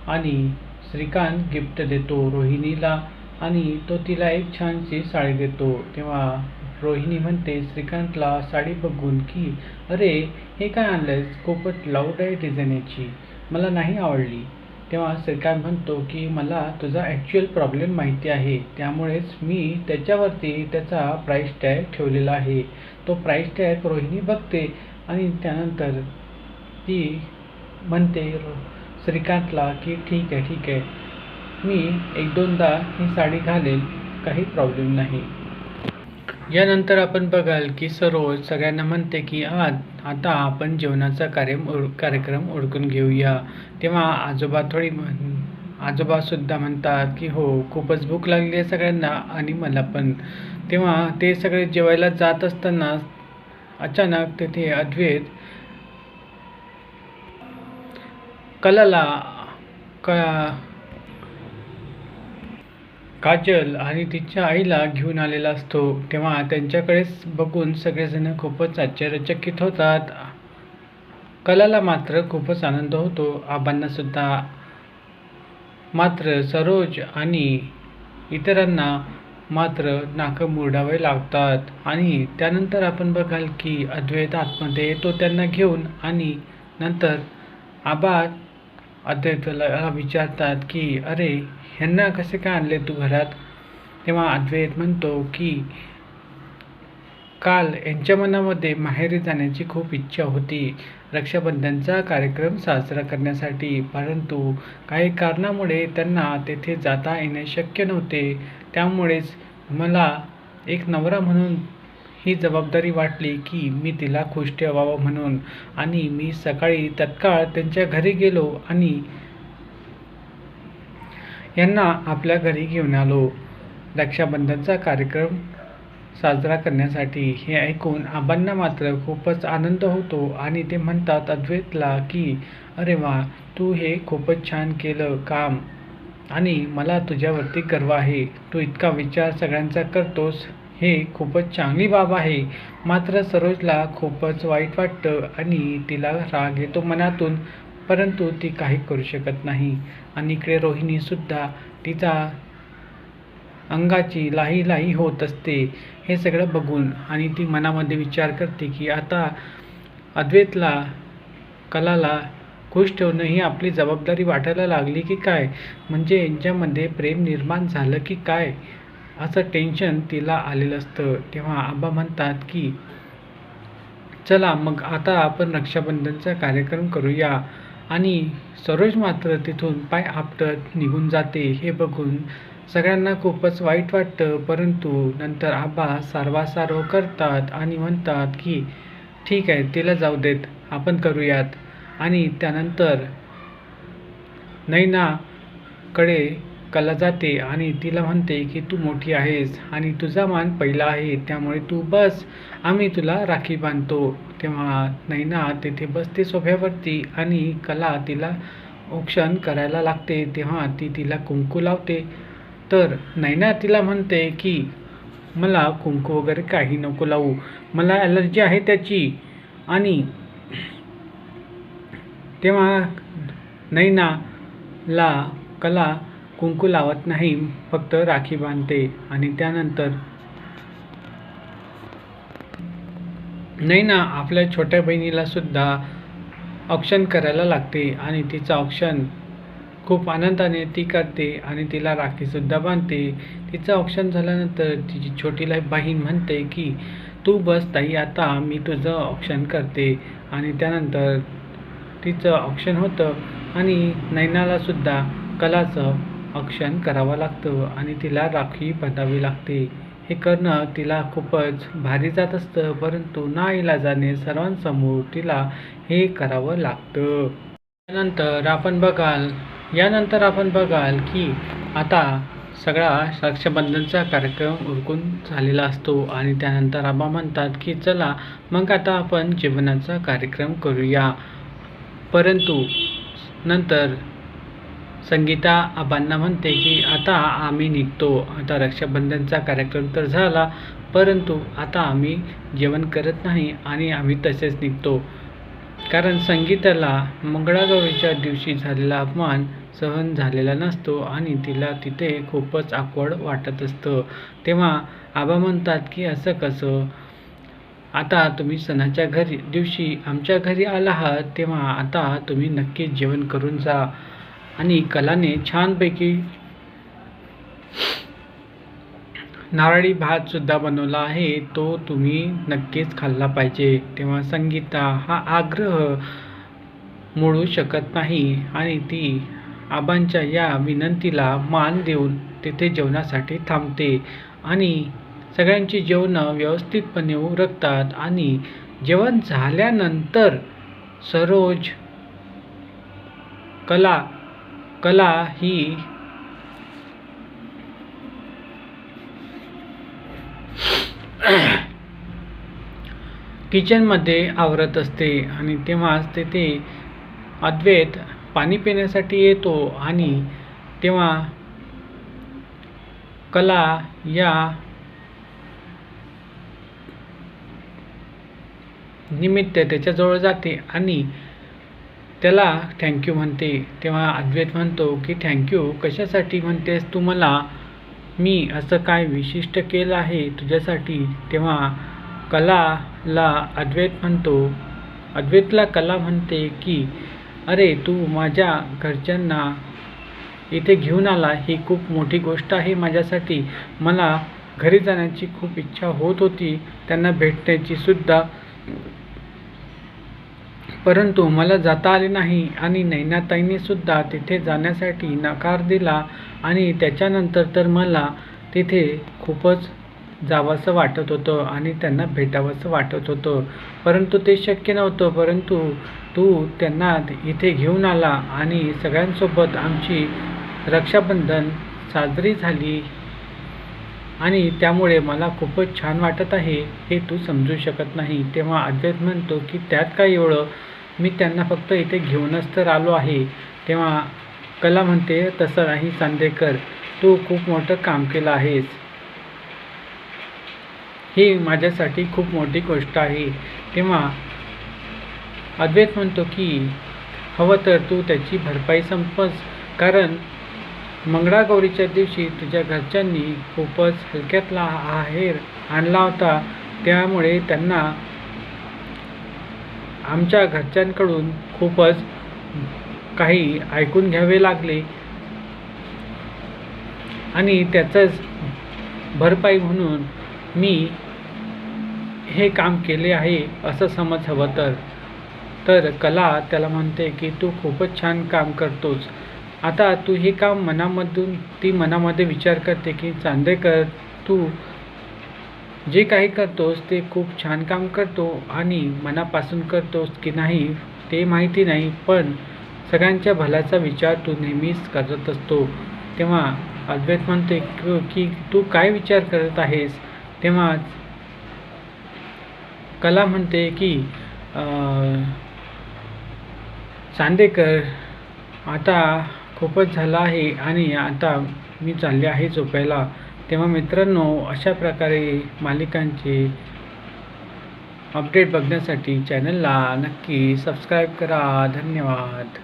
आणि श्रीकांत गिफ्ट देतो रोहिणीला आणि तो तिला एक छानशी साडी देतो. तेव्हा रोहिणी म्हणते श्रीकांतला साडी बघून की अरे हे काय आणलंयस, खूपच लाऊड आहे डिझाईन याची, मला नाही आवडली. तेव्हा श्रीकांत म्हणतो की मला तुझा ॲक्च्युअल प्रॉब्लेम माहिती आहे, त्यामुळेच मी त्याच्यावरती त्याचा प्राईस टॅग ठेवलेला आहे. तो प्राईस टॅग रोहिणी बघते आणि त्यानंतर ती म्हणते श्रीकांतला की ठीक आहे, मी एक दोनदा ही साडी घालेल, काही प्रॉब्लेम नाही. यानंतर आपण बघाल की सरोज सगळ्यांना म्हणते की आता आपण जेवणाचा कार्यक्रम उरकून घेऊया. तेव्हा आजोबा सुद्धा म्हणतात की हो, खूपच भूक लागली आहे सगळ्यांना आणि मला पण. तेव्हा ते सगळे जेवायला जात असताना अचानक तेथे अद्वैत कलाला काजल आणि तिच्या आईला घेऊन आलेला असतो. तेव्हा त्यांच्याकडेच बघून सगळेजण खूपच आश्चर्यचकित होतात. कलाला मात्र खूपच आनंद होतो, आबांना सुद्धा. मात्र सरोज आणि इतरांना मात्र नाकं मुरडावे लागतात. आणि त्यानंतर आपण बघाल की अद्वैत आतमध्ये येतो त्यांना घेऊन आणि नंतर आबा अद्वैतला विचारतात की अरे ह्यांना कसे काय आणले तू घरात. तेव्हा अद्वैत म्हणतो की काल यांच्या मनामध्ये माहेरी जाण्याची खूप इच्छा होती रक्षाबंधनचा कार्यक्रम साजरा करण्यासाठी, परंतु काही कारणामुळे त्यांना तेथे जाता येणे शक्य नव्हते. त्यामुळेच मला एक नवरा म्हणून ही जबाबदारी वाटली की मी तिला खुश ठेवावं म्हणून. आणि मी सकाळी तत्काळ त्यांच्या घरी गेलो आणि यांना आपल्या घरी घेऊन आलो रक्षाबंधनचा कार्यक्रम साजरा करण्यासाठी. हे ऐकून आबांना मात्र खूपच आनंद होतो आणि ते म्हणतात अद्वैतला की अरे वा, तू हे खूपच छान केलं काम आणि मला तुझ्यावरती गर्व आहे. तू इतका विचार सगळ्यांचा करतोस, हे खूपच चांगली बाब आहे. मात्र सरोजला खूपच वाईट वाटतं आणि तिला राग येतो मनातून, परंतु ती काही करू शकत नाही. आणि इकडे रोहिणीसुद्धा तिचा अंगाची लाही होत असते हे सगळं बघून आणि ती मनामध्ये विचार करते की आता अद्वैतला कलाला खुश ठेवणं ही आपली जबाबदारी वाटायला लागली की काय, म्हणजे यांच्यामध्ये प्रेम निर्माण झालं की काय, असं टेन्शन तिला आलेलं असतं. तेव्हा आबा म्हणतात की चला मग आता आपण रक्षाबंधनचा कार्यक्रम करूया. आणि सरोज मात्र तिथून पाय आपटत निघून जाते. हे बघून सगळ्यांना खूपच वाईट वाटतं, परंतु नंतर आबा सारवासारव करतात आणि म्हणतात की ठीक आहे, तिला जाऊ देत, आपण करूयात. आणि त्यानंतर नैनाकडे कला जाते आणि तिला म्हणते की तू मोठी आहेस आणि तुझा मान पहिला आहे, त्यामुळे तू बस, आम्ही तुला राखी बांधतो. तेव्हा नैना तिथे बसते सोफ्यावरती आणि कला तिला औक्षण करायला लागते. तेव्हा ती तिला कुंकू लावते. तर नैना तिला म्हणते की मला कुंकू वगैरे काही नको लावू, मला ॲलर्जी आहे त्याची. आणि तेव्हा नैनाला कला कुंकू लावत नाही, फक्त राखी बांधते. आणि त्यानंतर नैना आपल्या छोट्या बहिणीला सुद्धा औक्षण करायला लागते आणि तिचं औक्षण खूप आनंदाने ती करते आणि तिला राखीसुद्धा बांधते. तिचं औक्षण झाल्यानंतर तिची छोटी बहीण म्हणते की तू बस ताई, आता मी तुझं औक्षण करते. आणि त्यानंतर तिचं औक्षण होतं आणि नैनालासुद्धा कलाचं औक्षण करावं लागतं आणि तिला राखी बांधावी लागते. हे करणं तिला खूपच भारी जात असतं, परंतु नाईलाजाने सर्वांसमोर तिला हे करावं लागतं. यानंतर आपण बघाल की आता सगळा रक्षाबंधनचा कार्यक्रम उरकून झालेला असतो आणि त्यानंतर आबा म्हणतात की चला मग आता आपण जेवणाचा कार्यक्रम करूया. परंतु नंतर संगीता आबांना म्हणते की आता आम्ही निघतो, आता रक्षाबंधनचा कार्यक्रम तर झाला, परंतु आता आम्ही जेवण करत नाही आणि आम्ही तसेच निघतो. कारण संगीताला मंगळागौरीच्या दिवशी झालेला अपमान सहन झालेला नसतो आणि तिला तिथे खूपच ऑकवर्ड वाटत असतं. तेव्हा आबा म्हणतात की असं कसं? आता तुम्ही सणाच्या दिवशी आमच्या घरी आला आहात, तेव्हा आता तुम्ही नक्कीच जेवण करून जा. आणि कलाने छानपैकी नारळी भात सुद्धा बनवला आहे, तो तुम्ही नक्कीच खाल्ला पाहिजे. तेव्हा संगीता हा आग्रह मोडू शकत नाही आणि ती आबांच्या या विनंतीला मान देऊन तिथे जेवणासाठी थांबते आणि सगळ्यांची जेवणं व्यवस्थितपणे उरकतात. आणि जेवण झाल्यानंतर सरोज कला ही किचनमध्ये आवरत असते आणि तेव्हाच तिथे अद्वैत पाणी पिण्यासाठी येतो आणि तेव्हा कला या निमित्त त्याच्याजवळ जाते आणि त्याला थँक्यू म्हणते. तेव्हा अद्वैत म्हणतो की थँक्यू कशासाठी म्हणतेस तू मला? मी असं काय विशिष्ट केलं आहे तुझ्यासाठी? तेव्हा अद्वैतला कला म्हणते की अरे तू माझ्या घरच्यांना इथे घेऊन आला, ही खूप मोठी गोष्ट आहे माझ्यासाठी. मला घरी जाण्याची खूप इच्छा होत होती, त्यांना भेटण्याची सुद्धा, परंतु मला जाता आले नाही आणि नैनाताईंनी सुद्धा तिथे जाण्यासाठी नकार दिला आणि त्याच्यानंतर तर मला तिथे खूपच जावंसं वाटत होतं आणि त्यांना भेटावंसं वाटत होतं, परंतु ते शक्य नव्हतं. परंतु तू त्यांना इथे घेऊन आला आणि सगळ्यांसोबत आमची रक्षाबंधन साजरी झाली आणि त्यामुळे मला खूपच छान वाटत आहे, हे तू समजू शकत नाही. तेव्हा अद्वैत म्हणतो की त्यात काय एवढं, मी त्यांना फक्त इथे घेऊनच तर आलो आहे. तेव्हा कला म्हणते तसं नाही चांदेकर, तू खूप मोठं काम केलं आहेस, ही माझ्यासाठी खूप मोठी गोष्ट आहे. तेव्हा अद्वैत म्हणतो की हवं तर तू त्याची भरपाई संपवच, कारण मंगळागौरीच्या दिवशी तुझ्या घरच्यांनी खूपच हलक्यातला आहेर आणला होता, त्यामुळे त्यांना आमच्या घरच्यांकडून खूपच काही ऐकून घ्यावे लागले आणि त्याचंच भरपाई म्हणून मी हे काम केले आहे असं समज. हवं तर कला त्याला म्हणते की तू खूपच छान काम करतोस. आता तू हे काम मनामध्ये विचार करते की चांदेकर, तू जे काही करतोस ते खूप छान काम करतो आणि मनापासून करतोस की नाही ते माहिती नाही, पण सगळ्यांच्या भल्याचा विचार तू नेहमीच करत असतो. तेव्हा अद्वैत म्हणते की तू काय विचार करत आहेस? तेव्हा कला म्हणते की चांदेकर, आता खूपच झालं आहे आणि आता मी चालले आहे झोपायला. तेव्हा मित्रांनो, अशा प्रकारे मालिकांचे अपडेट बघण्यासाठी चॅनलला नक्की सबस्क्राईब करा. धन्यवाद.